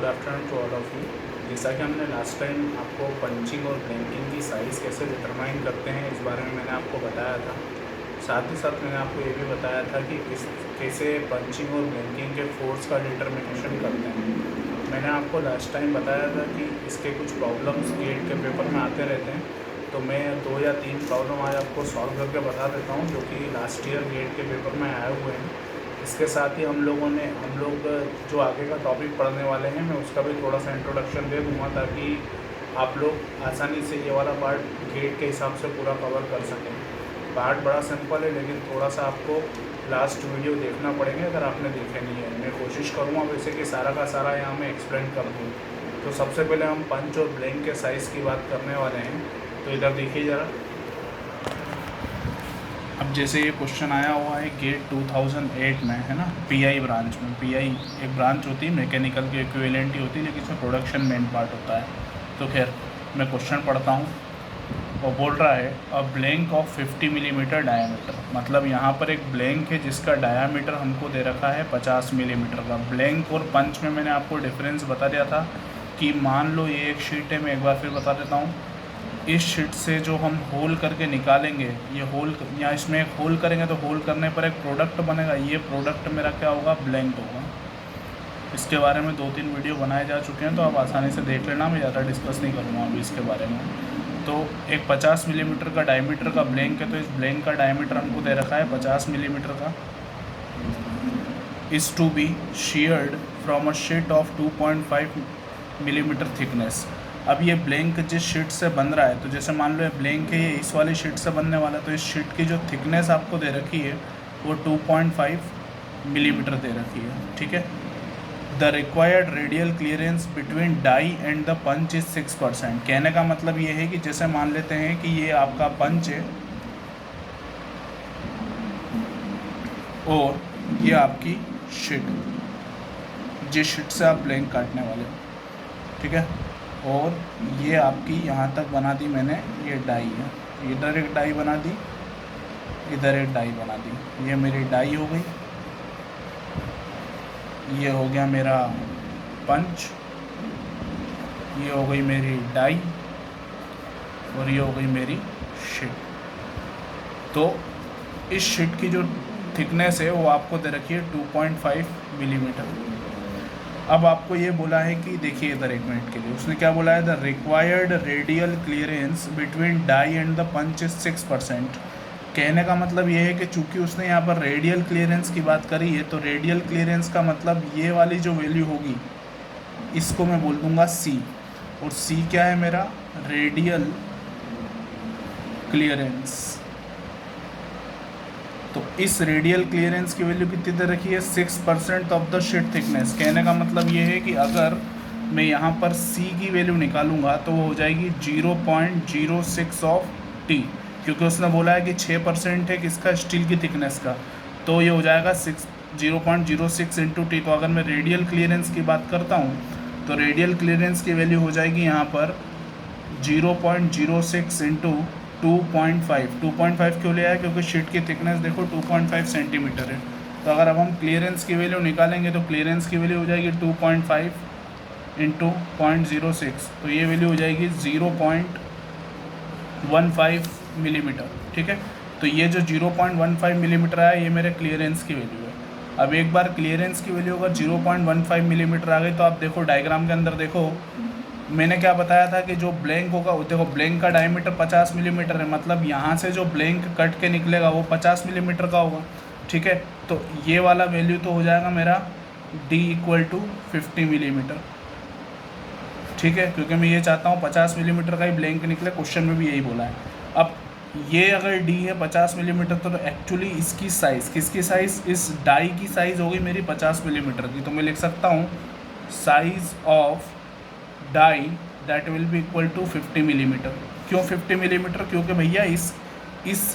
Good afternoon to all of you. जैसा कि हमने लास्ट टाइम आपको पंचिंग और ब्लैंकिंग की साइज़ कैसे डिटरमाइन करते हैं इस बारे में मैंने आपको बताया था। साथ ही साथ मैंने आपको ये भी बताया था कि कैसे पंचिंग और ब्लैंकिंग के फोर्स का डिटर्मिनेशन करते हैं। मैंने आपको लास्ट टाइम बताया था कि इसके कुछ प्रॉब्लम्स गेट के पेपर में आते रहते हैं, तो मैं 2 या 3 प्रॉब्लम आज आपको सॉल्व करके बता देता हूँ जो कि लास्ट ईयर गेट के पेपर में आए हुए हैं। इसके साथ ही हम लोग जो आगे का टॉपिक पढ़ने वाले हैं मैं उसका भी थोड़ा सा इंट्रोडक्शन दे दूँगा, ताकि आप लोग आसानी से ये वाला पार्ट गेट के हिसाब से पूरा कवर कर सकें। पार्ट बड़ा सिंपल है, लेकिन थोड़ा सा आपको लास्ट वीडियो देखना पड़ेंगे अगर आपने देखे नहीं है। मैं कोशिश करूँगा वैसे कि सारा का सारा यहाँ मैं एक्सप्लेन कर दूँ। तो सबसे पहले हम पंच और ब्लैंक के साइज़ की बात करने वाले हैं, तो इधर देखिए ज़रा। अब जैसे ये क्वेश्चन आया हुआ है गेट 2008 में, है ना, पीआई ब्रांच में। पीआई एक ब्रांच होती है, मैकेनिकल की इक्विवेलेंट ही होती है, लेकिन इसमें प्रोडक्शन मेन पार्ट होता है। तो खैर मैं क्वेश्चन पढ़ता हूँ और बोल रहा है a blank of 50 millimetre diameter. मतलब यहाँ पर एक ब्लैंक है जिसका डायामीटर हमको दे रखा है 50 मिलीमीटर का। ब्लैंक और पंच में मैंने आपको डिफरेंस बता दिया था कि मान लो ये एक शीट है, मैं एक बार फिर बता देता हूँ। इस शीट से जो हम होल करके निकालेंगे, ये होल या इसमें एक होल करेंगे तो होल करने पर एक प्रोडक्ट बनेगा। ये प्रोडक्ट मेरा क्या होगा, ब्लैंक होगा। इसके बारे में 2-3 वीडियो बनाए जा चुके हैं, तो आप आसानी से देख लेना, मैं ज़्यादा डिस्कस नहीं करूँगा अभी इसके बारे में। तो एक 50 मिलीमीटर का डायमीटर का ब्लैंक है, तो इस ब्लैंक का डायमीटर हमको दे रखा है 50 मिलीमीटर का। Is to be sheared from a sheet of 2.5 millimetre thickness. अब ये ब्लैंक जिस शीट से बन रहा है, तो जैसे मान लो ये ब्लैंक है, ये इस वाली शीट से बनने वाला है, तो इस शीट की जो थिकनेस आपको दे रखी है वो 2.5 मिलीमीटर दे रखी है, ठीक है। The required radial clearance between die and the punch is 6%। कहने का मतलब ये है कि जैसे मान लेते हैं कि ये आपका पंच है और ये आपकी शीट, जिस शीट से आप ब्लैंक काटने वाले हो, ठीक है। और ये आपकी यहाँ तक बना दी मैंने, ये डाई है, इधर एक डाई बना दी, इधर एक डाई बना दी। ये मेरी डाई हो गई, ये हो गया मेरा पंच, ये हो गई मेरी डाई और ये हो गई मेरी शीट। तो इस शीट की जो थिकनेस है वो आपको दे रखी है 2.5 मिलीमीटर। अब आपको ये बोला है कि देखिए इधर एक मिनट के लिए उसने क्या बोला है, the required radial clearance between die and the punch is 6%। कहने का मतलब ये है कि चूंकि उसने यहाँ पर रेडियल क्लियरेंस की बात करी है, तो रेडियल क्लियरेंस का मतलब ये वाली जो वैल्यू होगी इसको मैं बोल दूंगा C। और C क्या है मेरा, रेडियल क्लियरेंस। तो इस रेडियल क्लियरेंस की वैल्यू कितनी दे रखी है, 6% ऑफ द शीट थिकनेस। कहने का मतलब ये है कि अगर मैं यहाँ पर C की वैल्यू निकालूंगा तो वो हो जाएगी 0.06 ऑफ T, क्योंकि उसने बोला है कि 6% है किसका, स्टील की थिकनेस का, तो ये हो जाएगा 0.06 इंटू T। तो अगर मैं रेडियल क्लियरेंस की बात करता हूँ तो रेडियल क्लियरेंस की वैल्यू हो जाएगी यहाँ पर 0.06 इंटू 2.5 क्यों लिया है, क्योंकि शीट की थिकनेस देखो 2.5 सेंटीमीटर है। तो अगर अब हम क्लियरेंस की वैल्यू निकालेंगे तो क्लियरेंस की वैल्यू हो जाएगी 2.5 इंटू 0.06, तो ये वैल्यू हो जाएगी 0.15 मिलीमीटर, ठीक है। तो ये जो 0.15 मिलीमीटर आया ये मेरे क्लियरेंस की वैल्यू है। अब एक बार क्लियरेंस की वैल्यू अगर 0.15 मिलीमीटर आ गई तो आप देखो डायग्राम के अंदर देखो मैंने क्या बताया था कि जो ब्लैंक होगा, देखो ब्लैंक का डायमीटर 50 मिलीमीटर है, मतलब यहाँ से जो ब्लैंक कट के निकलेगा वो 50 मिलीमीटर का होगा, ठीक है। तो ये वाला वैल्यू तो हो जाएगा मेरा D = 50 मिलीमीटर, ठीक है, क्योंकि मैं ये चाहता हूँ 50 मिलीमीटर का ही ब्लैंक निकले, क्वेश्चन में भी यही बोला है। अब ये अगर D है 50 मिलीमीटर, तो एक्चुअली इसकी साइज़, किसकी साइज़, इस डाई की साइज़ होगी मेरी 50 मिलीमीटर की। तो मैं लिख सकता हूँ size of die that will be equal to 50 millimetre. क्यों 50 मिलीमीटर, क्योंकि भैया इस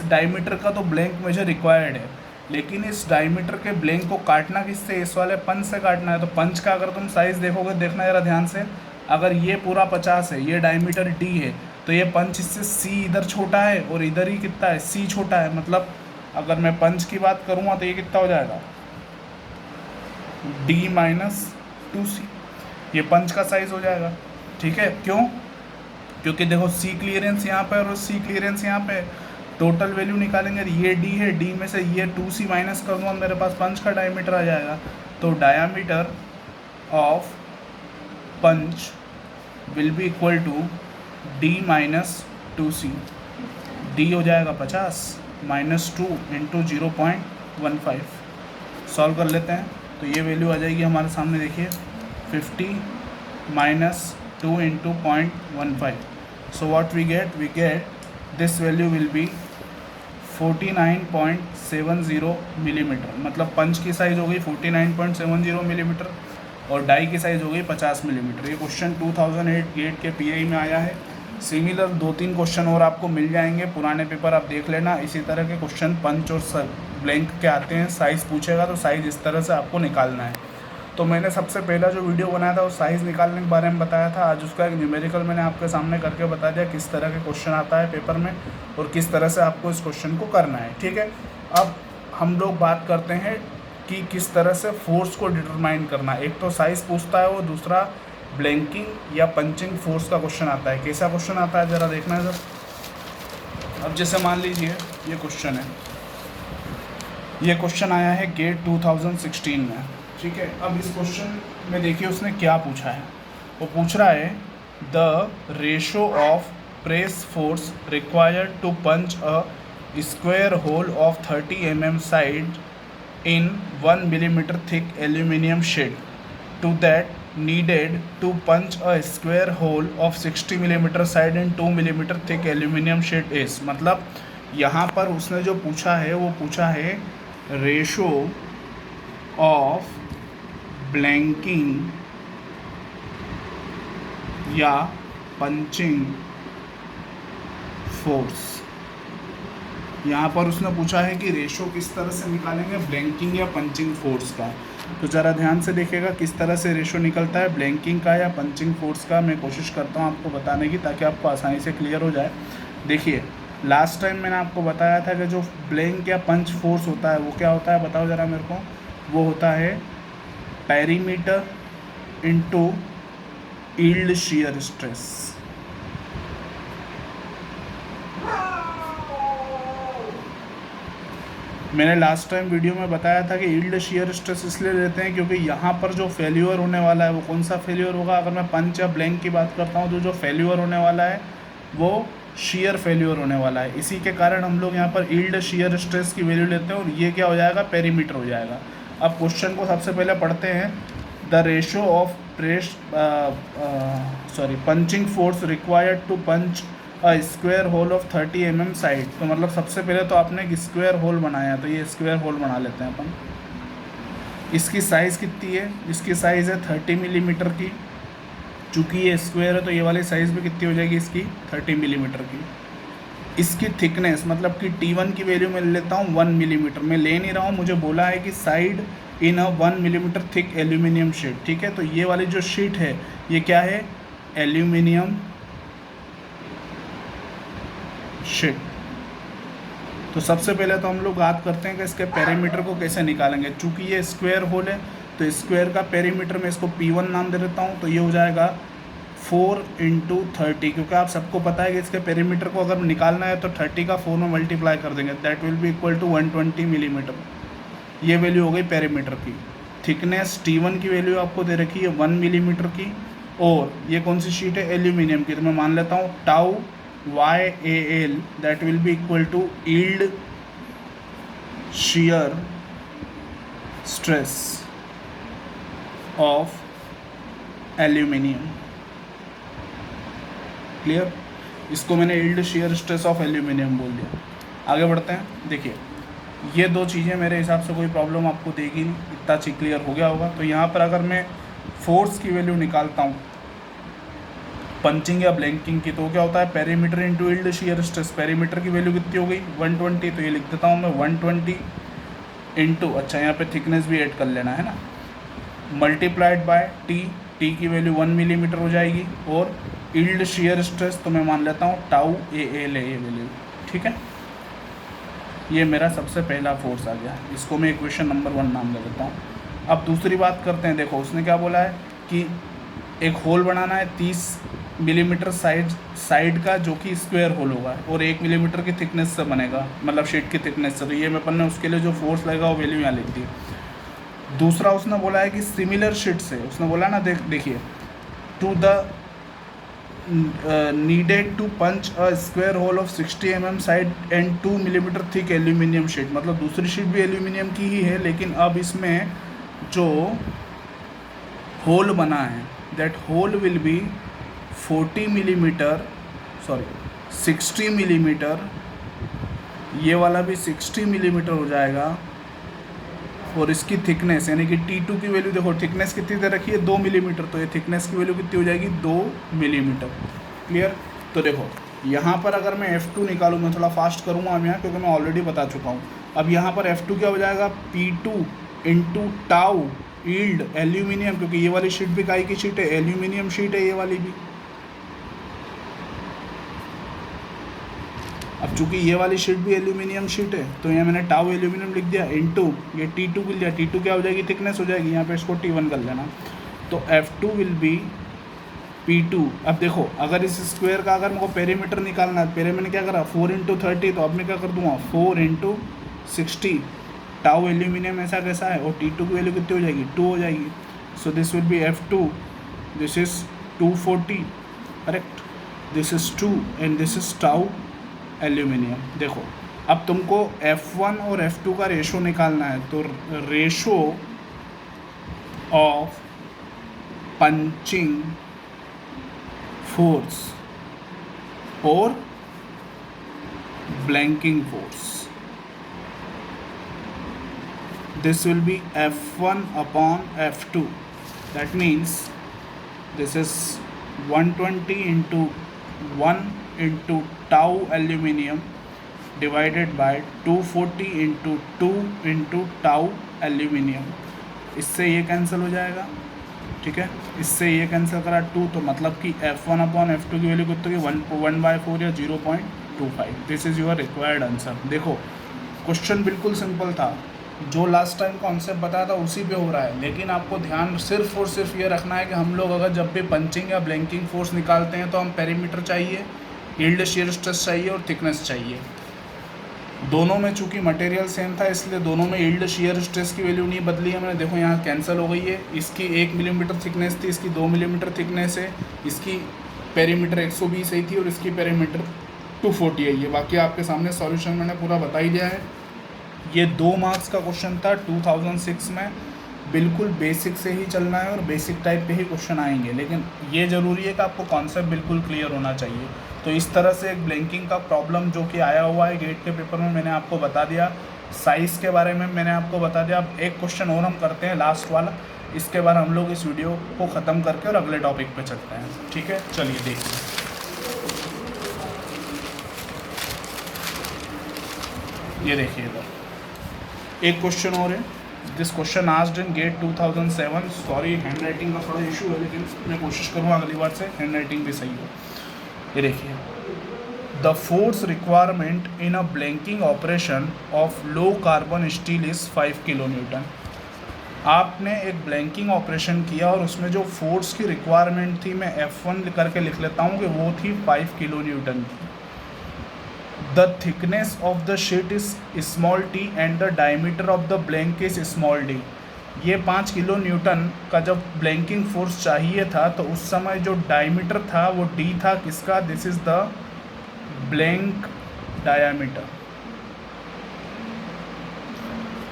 डायमीटर का तो ब्लैंक मुझे रिक्वायर्ड है, लेकिन इस डायमीटर के ब्लैंक को काटना किससे, इस वाले पंच से काटना है। तो पंच का अगर तुम साइज़ देखोगे, देखना ज़रा ध्यान से, अगर ये पूरा 50 है, ये डायमीटर D है, तो ये पंच इससे C इधर छोटा है और इधर ही कितना है, C छोटा है। मतलब अगर मैं पंच की बात करूँगा तो ये कितना हो जाएगा, D - 2C। ये पंच का साइज़ हो जाएगा, ठीक है। क्यों? क्योंकि देखो सी क्लियरेंस यहाँ पे और सी क्लियरेंस यहाँ पे, टोटल वैल्यू निकालेंगे, ये डी है, डी में से ये 2c माइनस कर दूँगा, मेरे पास पंच का डायमीटर आ जाएगा। तो diameter of punch will be equal to D minus 2c। D हो जाएगा 50 माइनस 2 इंटू 0.15। सॉल्व कर लेते हैं तो ये वैल्यू आ जाएगी हमारे सामने, देखिए 50 minus 2 into 0.15। So what we get this value will be 49.70 millimetre. मतलब पंच की साइज़ हो गई 49.70 मिलीमीटर और डाई की साइज़ हो गई 50 मिलीमीटर। ये क्वेश्चन 2008 गेट के पीआई में आया है। सिमिलर 2-3 क्वेश्चन और आपको मिल जाएंगे, पुराने पेपर आप देख लेना। इसी तरह के क्वेश्चन पंच और ब्लैंक के आते हैं, साइज़ पूछेगा तो साइज़ इस तरह से आपको निकालना है। तो मैंने सबसे पहला जो वीडियो बनाया था वो साइज़ निकालने के बारे में बताया था। आज उसका एक न्यूमेरिकल मैंने आपके सामने करके बता दिया किस तरह के क्वेश्चन आता है पेपर में और किस तरह से आपको इस क्वेश्चन को करना है, ठीक है। अब हम लोग बात करते हैं कि किस तरह से फोर्स को डिटरमाइन करना है। एक तो साइज़ पूछता है वो, दूसरा ब्लैंकिंग या पंचिंग फोर्स का क्वेश्चन आता है। कैसा क्वेश्चन आता है ज़रा देखना है सर। अब जैसे मान लीजिए ये क्वेश्चन है, ये क्वेश्चन आया है गेट 2016 में, ठीक है। अब इस क्वेश्चन में देखिए उसने क्या पूछा है। वो पूछ रहा है the ratio of press force required to punch a square hole of 30 mm side in 1 millimeter thick aluminium sheet to that needed to punch a square hole of 60 mm side in 2 millimeter thick aluminium sheet is. मतलब यहाँ पर उसने जो पूछा है वो पूछा है रेशो ऑफ ब्लैंकिंग या पंचिंग फोर्स। यहाँ पर उसने पूछा है कि रेशो किस तरह से निकालेंगे ब्लैंकिंग या पंचिंग फोर्स का। तो ज़रा ध्यान से देखिएगा किस तरह से रेशो निकलता है ब्लैंकिंग का या पंचिंग फोर्स का। मैं कोशिश करता हूँ आपको बताने की ताकि आपको आसानी से क्लियर हो जाए। देखिए लास्ट टाइम मैंने आपको बताया था कि जो ब्लैंक या पंच फोर्स होता है वो क्या होता है, बताओ ज़रा मेरे को। वो होता है perimeter into yield shear stress. मैंने लास्ट टाइम वीडियो में बताया था कि यील्ड शियर स्ट्रेस इसलिए लेते हैं क्योंकि यहाँ पर जो फेल्यूर होने वाला है वो कौन सा फेल्यूर होगा। अगर मैं पंच या ब्लैंक की बात करता हूँ तो जो फेल्यूर होने वाला है वो शियर फेल्यूर होने वाला है। इसी के कारण हम लोग यहाँ पर यील्ड शियर स्ट्रेस की वैल्यू लेते हैं और ये क्या हो जाएगा, पेरीमीटर हो जाएगा। अब क्वेश्चन को सबसे पहले पढ़ते हैं। The ratio of punching force required to punch a square hole of 30 mm side. तो मतलब सबसे पहले तो आपने एक स्क्वायर होल बनाया, तो ये स्क्वायर होल बना लेते हैं अपन। इसकी साइज़ कितनी है, इसकी साइज़ है 30 मिलीमीटर की। चूँकि ये स्क्वायर है तो ये वाली साइज़ भी कितनी हो जाएगी इसकी, 30 मिलीमीटर की। इसकी थिकनेस मतलब कि T1 की वैल्यू मैं ले लेता हूँ 1 मिलीमीटर। मैं ले नहीं रहा हूँ, मुझे बोला है कि साइड इन अ 1 मिलीमीटर थिक एल्यूमिनियम शीट, ठीक है। तो ये वाली जो शीट है ये क्या है, एल्यूमिनियम शीट। तो सबसे पहले तो हम लोग बात करते हैं कि इसके पेरीमीटर को कैसे निकालेंगे। चूँकि ये स्क्वायर होल है तो स्क्वायर का पेरीमीटर में इसको P1 नाम दे देता हूँ। तो ये हो जाएगा 4 × 30, क्योंकि आप सबको पता है कि इसके पेरीमीटर को अगर निकालना है तो 30 का 4 में मल्टीप्लाई कर देंगे, that will be equal to 120 millimetre. ये वैल्यू हो गई पेरीमीटर की। थिकनेस T1 की वैल्यू आपको दे रखी है 1 मिलीमीटर की और ये कौन सी शीट है, एल्यूमिनियम की। तो मैं मान लेता हूँ tau YAL that will be equal to yield shear stress of aluminium. Clear, इसको मैंने yield shear stress of aluminium बोल दिया। आगे बढ़ते हैं। देखिए ये दो चीज़ें मेरे हिसाब से कोई प्रॉब्लम आपको देगी नहीं, इतना चीज क्लियर हो गया होगा। तो यहाँ पर अगर मैं फोर्स की वैल्यू निकालता हूँ पंचिंग या ब्लैंकिंग की, तो क्या होता है, perimeter into yield shear stress. Perimeter की वैल्यू कितनी हो गई 120, तो ये लिख देता हूँ मैं 120 इंटू, अच्छा यहाँ पे थिकनेस भी ऐड कर लेना है ना, मल्टीप्लाइड बाय टी की वैल्यू 1 मिलीमीटर हो जाएगी और यील्ड शियर स्ट्रेस तो मैं मान लेता हूँ टाउ AL है ये वैल्यू, ठीक है। ये मेरा सबसे पहला फोर्स आ गया, इसको मैं इक्वेशन नंबर 1 नाम दे देता हूँ। अब दूसरी बात करते हैं। देखो उसने क्या बोला है कि एक होल बनाना है 30 मिलीमीटर साइड का, जो कि स्क्वायर होल होगा और 1 मिलीमीटर की थिकनेस से बनेगा, मतलब शीट की थिकनेस से। तो ये मैं अपन ने उसके लिए जो फोर्स लगेगा वो वैल्यू यहाँ लिख दी। दूसरा उसने बोला है कि सिमिलर शीट से, उसने बोला ना, देखिए, to the needed to punch a square hole of 60 mm side and 2 millimetre thick aluminium sheet. मतलब दूसरी शीट भी एल्यूमिनियम की ही है, लेकिन अब इसमें जो होल बना है, that hole will be 40 millimetre, sorry 60 millimetre, ये वाला भी 60 मिलीमीटर हो जाएगा। और इसकी थिकनेस यानी कि T2 की वैल्यू देखो, थिकनेस कितनी दे रखी है 2 मिलीमीटर, तो ये थिकनेस की वैल्यू कितनी हो जाएगी 2 मिलीमीटर। क्लियर। तो देखो यहाँ पर अगर मैं F2 निकालूँ, मैं थोड़ा फास्ट करूँगा अब यहाँ, क्योंकि मैं ऑलरेडी बता चुका हूँ। अब यहाँ पर F2 क्या हो जाएगा, P2 into tau yield aluminium, क्योंकि ये वाली शीट भी काई की शीट है, एल्यूमिनियम शीट है ये वाली भी। अब चूंकि ये वाली शीट भी एल्यूमिनियम शीट है, तो यहाँ मैंने टाउ एल्यूमिनियम लिख दिया, इनटू ये T2 को लिया, T2 क्या हो जाएगी, थिकनेस हो जाएगी, यहाँ पे इसको T1 कर लेना। तो F2 विल बी P2। अब देखो अगर इस स्क्वायर का अगर मेरे को पेरीमीटर निकालना है, पेरे मैंने क्या करा 4 इंटू 30, तो अब मैं क्या कर दूँगा 4 इंटू 60। टाउ एल्यूमिनियम ऐसा कैसा है, और T2 की वैल्यू कितनी हो जाएगी 2 हो जाएगी। So this will be F2, this is 240, correct, this is 2 and this is tau aluminium. देखो अब तुमको F1 और F2 का रेशो निकालना है, तो रेशो ऑफ पंचिंग फोर्स और blanking force, this will be F1 upon F2, that means this is 120 into 1 into tau aluminium divided by 240 into 2 into tau aluminium। इससे ये कैंसिल हो जाएगा, ठीक है, इससे ये कैंसिल करा 2, तो मतलब कि F1 अपॉन F2 की वैल्यू कितनी होगी 1/4 या 0.25। This is your required answer. देखो क्वेश्चन बिल्कुल सिंपल था, जो लास्ट टाइम कॉन्सेप्ट बताया था उसी पे हो रहा है, लेकिन आपको ध्यान सिर्फ और सिर्फ ये रखना है कि हम लोग अगर जब भी पंचिंग या ब्लैंकिंग फोर्स निकालते हैं तो हम पेरीमीटर चाहिए, यील्ड शियर स्ट्रेस चाहिए और थिकनेस चाहिए। दोनों में चूंकि मटेरियल सेम था, इसलिए दोनों में यील्ड शियर स्ट्रेस की वैल्यू नहीं बदली है मैंने। देखो यहाँ कैंसिल हो गई है, इसकी 1 मिलीमीटर थिकनेस थी, इसकी 2 मिलीमीटर थिकनेस है, इसकी पेरीमीटर 120 ही थी और इसकी पेरीमीटर 240 है। ये बाकी आपके सामने सॉल्यूशन मैंने पूरा बता ही दिया है। ये 2 मार्क्स का क्वेश्चन था 2006 में, बिल्कुल बेसिक से ही चलना है और बेसिक टाइप पे ही क्वेश्चन आएंगे, लेकिन ये ज़रूरी है कि आपको कॉन्सेप्ट बिल्कुल क्लियर होना चाहिए। तो इस तरह से एक ब्लैंकिंग का प्रॉब्लम जो कि आया हुआ है गेट के पेपर में, मैंने आपको बता दिया। साइज़ के बारे में मैंने आपको बता दिया। अब एक क्वेश्चन और हम करते हैं लास्ट वाला, इसके बाद हम लोग इस वीडियो को ख़त्म करके और अगले टॉपिक पे चलते हैं, ठीक है। चलिए देखिए, ये देखिए इधर एक क्वेश्चन और है। This question asked in GATE 2007। Sorry handwriting का थोड़ा इशू है, लेकिन मैं कोशिश करूँगा अगली बार से हैंड राइटिंग भी सही हो। ये देखिए, the force requirement in a blanking operation of low carbon steel is 5 kilo Newton. आपने एक ब्लैंकिंग ऑपरेशन किया और उसमें जो फोर्स की रिक्वायरमेंट थी, मैं F1 करके लिख लेता हूँ कि वो थी 5 किलो न्यूटन की। The thickness of the sheet is small t and the diameter of the blank is small d। ये 5 किलो न्यूटन का जब ब्लैंकिंग फोर्स चाहिए था, तो उस समय जो डायमीटर था वो d था किसका, this is the blank diameter.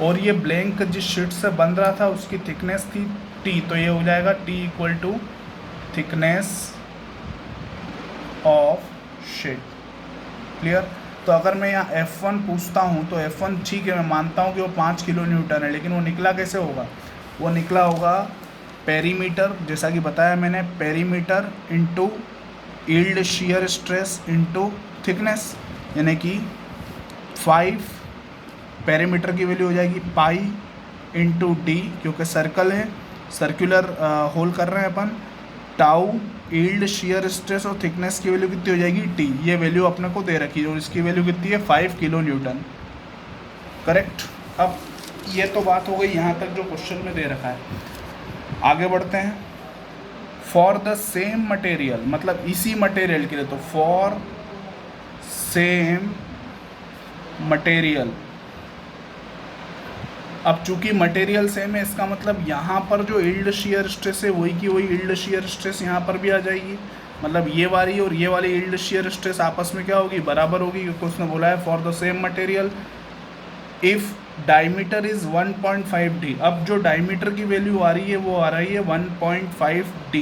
और ये ब्लैंक जिस शीट से बन रहा था उसकी थिकनेस थी t, तो ये हो जाएगा t equal to thickness of sheet. Clear. तो अगर मैं यहाँ F1 पूछता हूँ तो F1 ठीक है, मैं मानता हूँ कि वो 5 किलो न्यूटन है, लेकिन वो निकला कैसे होगा, वो निकला होगा पेरीमीटर, जैसा कि बताया मैंने, perimeter into yield shear stress into thickness, यानी कि 5 पेरीमीटर की वैल्यू हो जाएगी पाई इंटू डी, क्योंकि सर्कल है, सर्कुलर होल कर रहे हैं अपन, टाउ यील्ड शियर स्ट्रेस और थिकनेस की वैल्यू कितनी हो जाएगी टी। ये वैल्यू अपने को दे रखी है और इसकी वैल्यू कितनी है 5 किलो न्यूटन, करेक्ट। अब ये तो बात हो गई यहाँ तक जो क्वेश्चन में दे रखा है। आगे बढ़ते हैं। फॉर द सेम मटेरियल, मतलब इसी मटेरियल के लिए, तो फॉर सेम मटेरियल। अब चूंकि मटेरियल सेम है, इसका मतलब यहाँ पर जो यील्ड शियर स्ट्रेस है वही की वही यील्ड शियर स्ट्रेस यहाँ पर भी आ जाएगी। मतलब ये वाली और ये वाली यील्ड शियर स्ट्रेस आपस में क्या होगी, बराबर होगी, क्योंकि उसने बोला है for the same material if diameter is 1.5 d। अब जो डायमीटर की वैल्यू आ रही है वो आ रही है 1.5 d,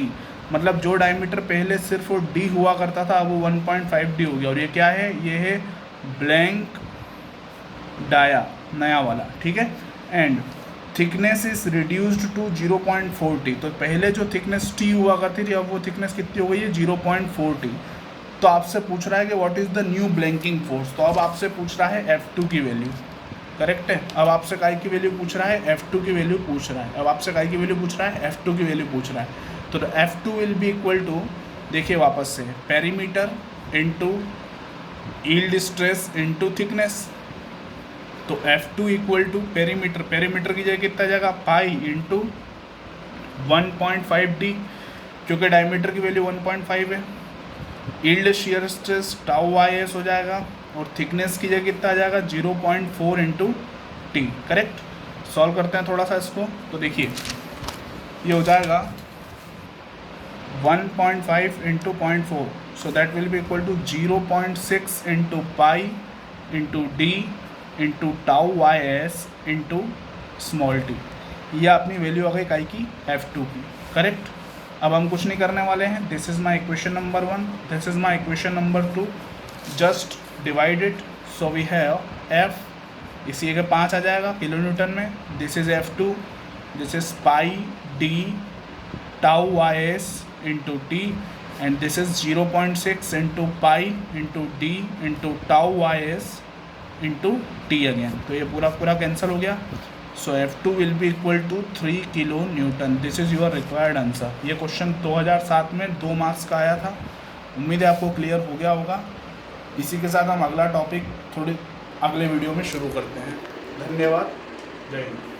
मतलब जो डायमीटर पहले सिर्फ d हुआ करता था अब वो 1.5 d हो गया। और ये क्या है, ये है ब्लैंक डाया, नया वाला, ठीक है। And thickness is reduced to 0.40, तो पहले जो थिकनेस t हुआ करती थी अब वो थिकनेस कितनी हो गई है 0.40। तो आपसे पूछ रहा है कि what is the new blanking force, तो अब आपसे पूछ रहा है F2 की वैल्यू, करेक्ट है। अब आपसे काय की वैल्यू पूछ रहा है, F2 की वैल्यू पूछ रहा है। अब आपसे काय की वैल्यू पूछ रहा है, F2 की वैल्यू पूछ रहा है। तो F2 will be equal to, देखिए वापस से, perimeter into yield stress into thickness. तो F2 equal to perimeter, perimeter की जगह कितना जाएगा पाई इंटू 1.5 d, क्योंकि डायमीटर की वैल्यू 1.5 है। Yield shear stress tau YS हो जाएगा, और थिकनेस की जगह कितना आ जाएगा 0.4 इंटू टी, करेक्ट। सॉल्व करते हैं थोड़ा सा इसको, तो देखिए ये हो जाएगा 1.5 into 0.4, so that will be equal to 0.6 into pi into D into tau YS into small T. ये अपनी वैल्यू आ गई काई की, F2 की, करेक्ट। अब हम कुछ नहीं करने वाले हैं, this is my equation number 1, this is my equation number 2, just divide it. So we have F, इसी के 5 आ जाएगा किलो न्यूटन में, this is F2, this is pi D tau YS into T, and this is 0.6 into pi into D into tau YS into T again. तो ये पूरा पूरा cancel हो गया। So F2 will be equal to 3 kilo Newton. This is your required answer. ये question 2007 में 2 marks का आया था। उम्मीद है आपको क्लियर हो गया होगा। इसी के साथ हम अगला टॉपिक थोड़ी अगले वीडियो में शुरू करते हैं। धन्यवाद, जय हिंद।